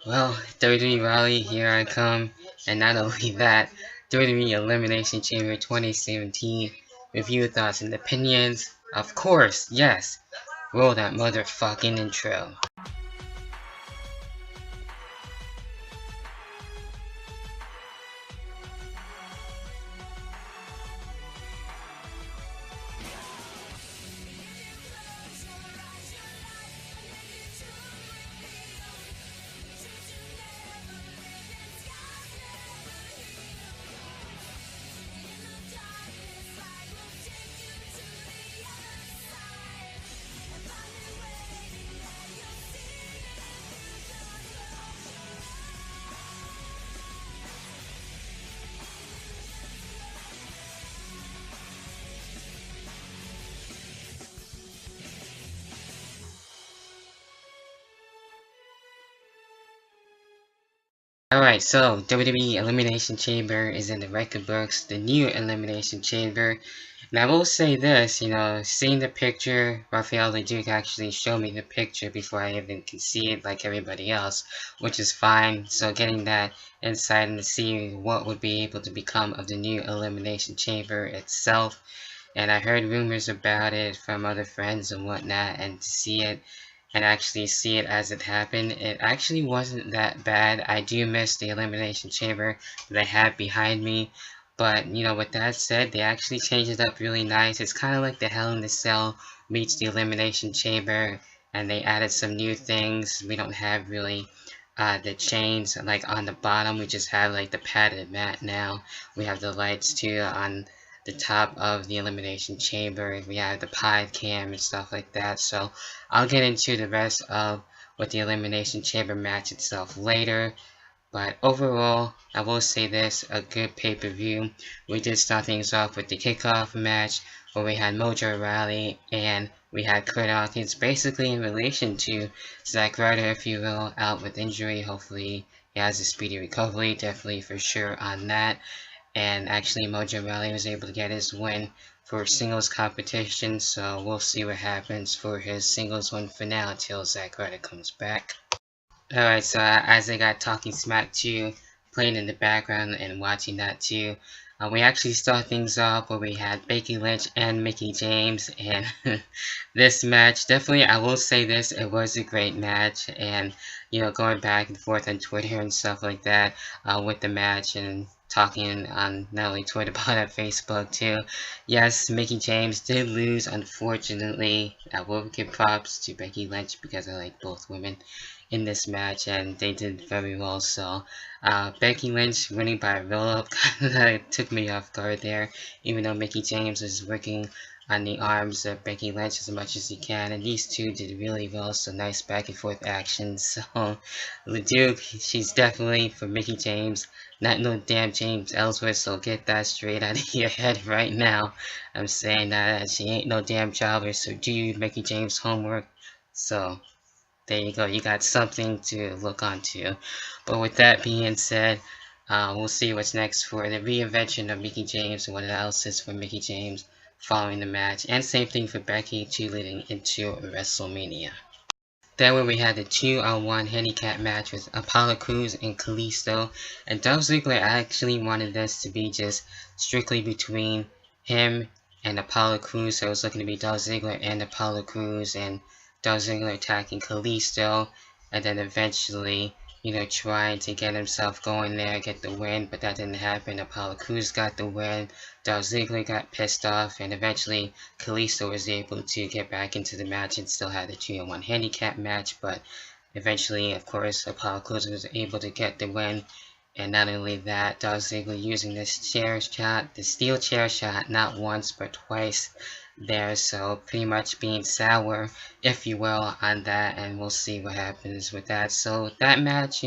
Well, WWE Raleigh, here I come, and not only that, WWE Elimination Chamber 2017 review thoughts and opinions. Of course, yes. Roll that motherfucking intro. Alright, so WWE Elimination Chamber is in the record books, the new Elimination Chamber. And I will say this, seeing the picture, Rafael Duke actually showed me the picture before I even could see it like everybody else, which is fine. So getting that insight and to see what would be able to become of the new Elimination Chamber itself. And I heard rumors about it from other friends and whatnot, and to see it and actually see it as it happened, it actually wasn't that bad. I do miss the Elimination Chamber that I have behind me, but with that said, they actually changed it up really nice. It's kind of like the Hell in the Cell meets the Elimination Chamber, and they added some new things. We don't have really the chains like on the bottom. We just have like the padded mat now. We have the lights too on the top of the Elimination Chamber. We have the pod cam and stuff like that. So I'll get into the rest of what the Elimination Chamber match itself later. But overall, I will say this, a good pay-per-view. We did start things off with the kickoff match where we had Mojo Rawley and we had Kurt Hawkins basically in relation to Zack Ryder, if you will, out with injury. Hopefully he has a speedy recovery, definitely for sure on that. And actually Mojo Rawley was able to get his win for singles competition, so we'll see what happens for his singles win for now until Zack Ryder comes back. Alright, so as I got Talking Smack too, playing in the background and watching that too, we actually start things off where we had Becky Lynch and Mickie James, and this match, definitely, I will say this, it was a great match, and, going back and forth on Twitter and stuff like that, with the match, and talking on not only Twitter but on Facebook too. Yes, Mickie James did lose, unfortunately. I will give props to Becky Lynch because I like both women in this match, and they did very well. So Becky Lynch winning by a roll-up kind of took me off guard there, even though Mickie James was working on the arms of Becky Lynch as much as he can, and these two did really well, so nice back and forth action. So LeDuc, she's definitely for Mickie James, not no damn James Ellsworth, so get that straight out of your head right now. I'm saying that she ain't no damn jobber, so do Mickie James homework. So there you go, you got something to look onto. But with that being said, we'll see what's next for the reinvention of Mickie James and what else is for Mickie James following the match. And same thing for Becky too, leading into WrestleMania. Then when we had the 2-on-1 handicap match with Apollo Crews and Kalisto, and Dolph Ziggler actually wanted this to be just strictly between him and Apollo Crews, so it was looking to be Dolph Ziggler and Apollo Crews, and Dolph Ziggler attacking Kalisto, and then eventually, trying to get himself going there, get the win, but that didn't happen. Apollo Crews got the win, Dolph Ziggler got pissed off, and eventually Kalisto was able to get back into the match and still had the 2-on-1 handicap match, but eventually, of course, Apollo Crews was able to get the win. And not only that, Dolph Ziggler using this chair shot, the steel chair shot, not once but twice there, so pretty much being sour, if you will, on that, and we'll see what happens with that. So that match,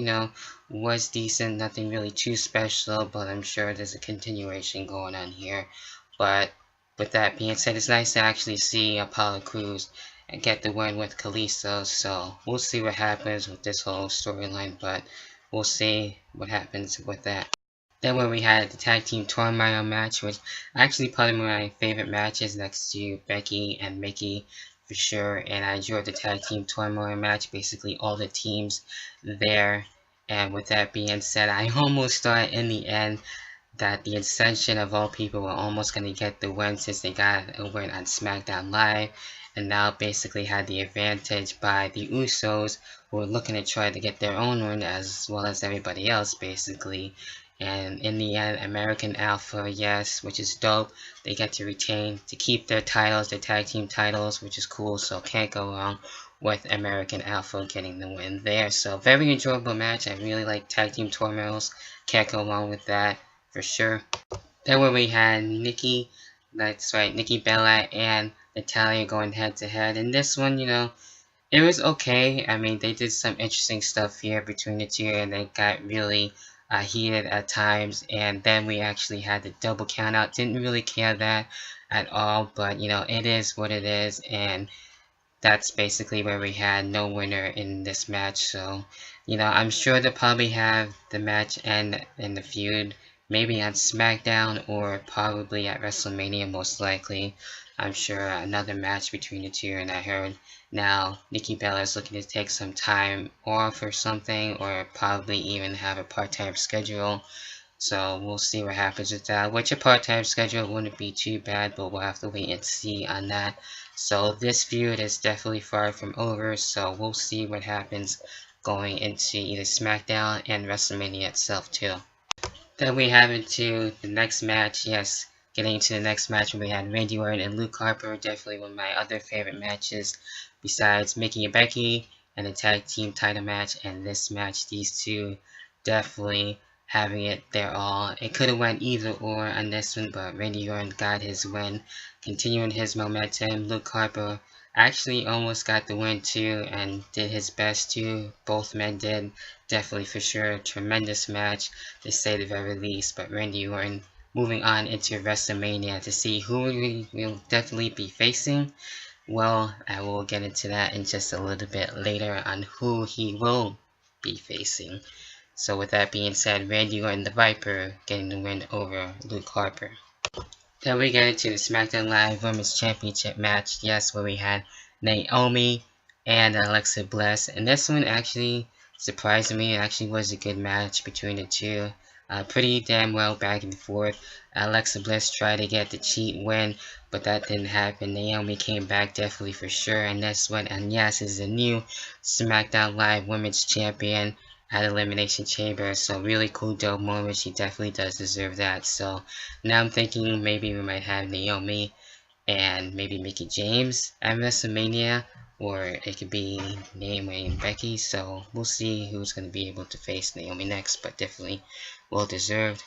was decent, nothing really too special, but I'm sure there's a continuation going on here. But with that being said, it's nice to actually see Apollo Crews and get the win with Kalisto, so we'll see what happens with this whole storyline, but we'll see what happens with that. Then when we had the tag team Fortminer match, which actually probably one of my favorite matches next to Becky and Mickie for sure, and I enjoyed the tag team Fortminer match, basically all the teams there, And with that being said, I almost thought in the end that the Ascension of all people were almost going to get the win since they got a win on SmackDown Live, and now basically had the advantage by the Usos, who were looking to try to get their own win as well as everybody else basically. And in the end, American Alpha, yes, which is dope. They get to retain, to keep their titles, their tag team titles, which is cool, so can't go wrong with American Alpha getting the win there. So very enjoyable match. I really like tag team tornadoes. Can't go wrong with that for sure. Then where we had Nikki, that's right, Nikki Bella and Natalia going head to head. And this one, you know, it was okay. I mean, they did some interesting stuff here between the two, and they got really heated at times. And then we actually had the double count out. Didn't really care that at all, but you know, it is what it is, and that's basically where we had no winner in this match. So, you know, I'm sure they'll probably have the match end in the feud, maybe on SmackDown or probably at WrestleMania most likely. I'm sure another match between the two, and I heard now Nikki Bella is looking to take some time off or something, or probably even have a part-time schedule. So we'll see what happens with that. Which a part-time schedule wouldn't be too bad, but we'll have to wait and see on that. So this feud is definitely far from over, so we'll see what happens going into either SmackDown and WrestleMania itself too. Then we have into the next match, yes, getting into the next match where we had Randy Orton and Luke Harper, definitely one of my other favorite matches besides Mickey and Becky and the tag team title match. And this match, these two definitely having it their all. It could have went either or on this one, but Randy Orton got his win, continuing his momentum. Luke Harper actually almost got the win too and did his best too. Both men did, definitely for sure. Tremendous match to say the very least. But Randy Orton moving on into WrestleMania to see who we will definitely be facing. Well, I will get into that in just a little bit later on who he will be facing. So with that being said, Randy Orton the Viper getting the win over Luke Harper. Then we get into the SmackDown Live Women's Championship match, yes, where we had Naomi and Alexa Bliss. And this one actually surprised me. It actually was a good match between the two. Pretty damn well back and forth. Alexa Bliss tried to get the cheat win, but that didn't happen. Naomi came back definitely for sure. And this one, and yes, is the new SmackDown Live Women's Champion at Elimination Chamber. So really cool, dope moment. She definitely does deserve that. So now I'm thinking maybe we might have Naomi and maybe Mickie James at WrestleMania, or it could be Naomi and Becky. So we'll see who's going to be able to face Naomi next, but definitely well deserved.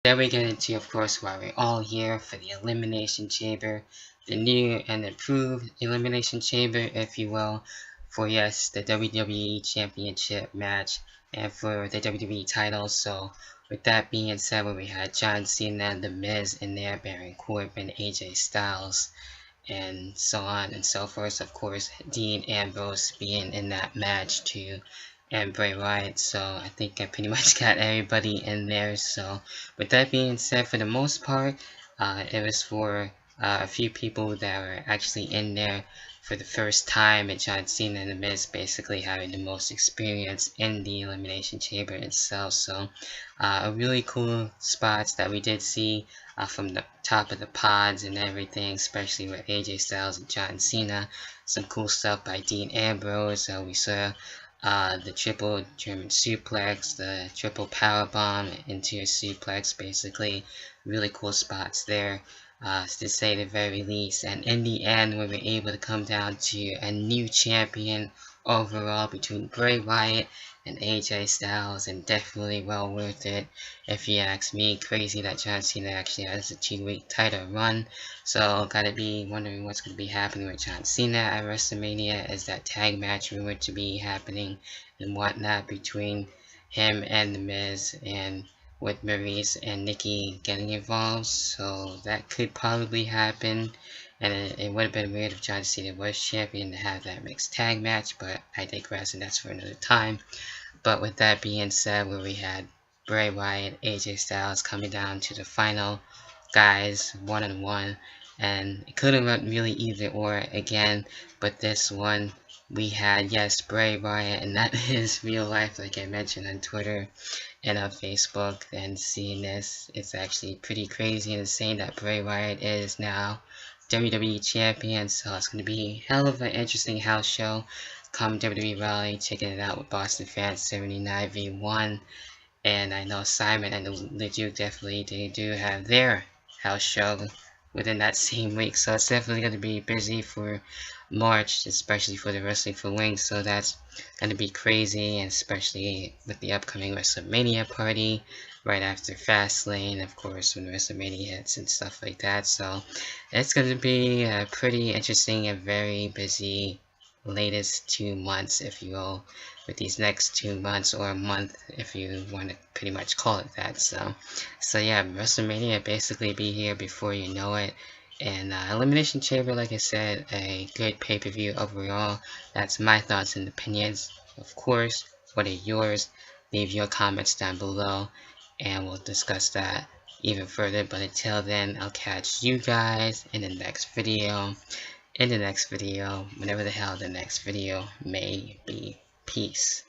Then we get into, of course, why we're all here for the Elimination Chamber, the new and improved Elimination Chamber, if you will, for yes, the WWE Championship match and for the WWE title. So with that being said, we had John Cena, The Miz in there, Baron Corbin, AJ Styles, and so on and so forth. Of course, Dean Ambrose being in that match too, and Bray Wyatt. So I think I pretty much got everybody in there. So with that being said, for the most part, it was for a few people that were actually in there for the first time, and John Cena and The Miz basically having the most experience in the Elimination Chamber itself. So a really cool spots that we did see from the top of the pods and everything, especially with AJ Styles and John Cena. Some cool stuff by Dean Ambrose. We saw the triple German suplex, the triple power bomb into a suplex, basically. Really cool spots there, to say the very least. And in the end, we were able to come down to a new champion overall between Bray Wyatt and AJ Styles, and definitely well worth it if you ask me. Crazy that John Cena actually has a 2-week title run, so gotta be wondering what's gonna be happening with John Cena at WrestleMania. Is that tag match rumored to be happening and whatnot between him and The Miz, and with Maurice and Nikki getting involved? So that could probably happen. And it would have been weird if John Cena was champion to have that mixed tag match, but I digress, and that's for another time. But with that being said, where we had Bray Wyatt, AJ Styles coming down to the final guys, one-on-one, and it could have went really either or again, but this one we had, yes, Bray Wyatt, and that is real life, like I mentioned on Twitter and on Facebook. And seeing this, it's actually pretty crazy and insane that Bray Wyatt is now WWE Champion, so it's going to be hell of an interesting house show come WWE Raleigh, checking it out with Boston fans 79v1. And I know Simon and the Duke definitely they do have their house show within that same week, so it's definitely going to be busy for March, especially for the Wrestling for Wings. So that's going to be crazy, and especially with the upcoming WrestleMania party right after Fastlane, of course, when WrestleMania hits and stuff like that. So it's going to be a pretty interesting and very busy latest 2 months, if you will, with these next 2 months, or a month if you want to pretty much call it that. So yeah, WrestleMania basically be here before you know it. And Elimination Chamber, like I said, a good pay-per-view overall. That's my thoughts and opinions. Of course, what are yours? Leave your comments down below and we'll discuss that even further. But until then, I'll catch you guys in the next video. Whenever the hell the next video may be. Peace.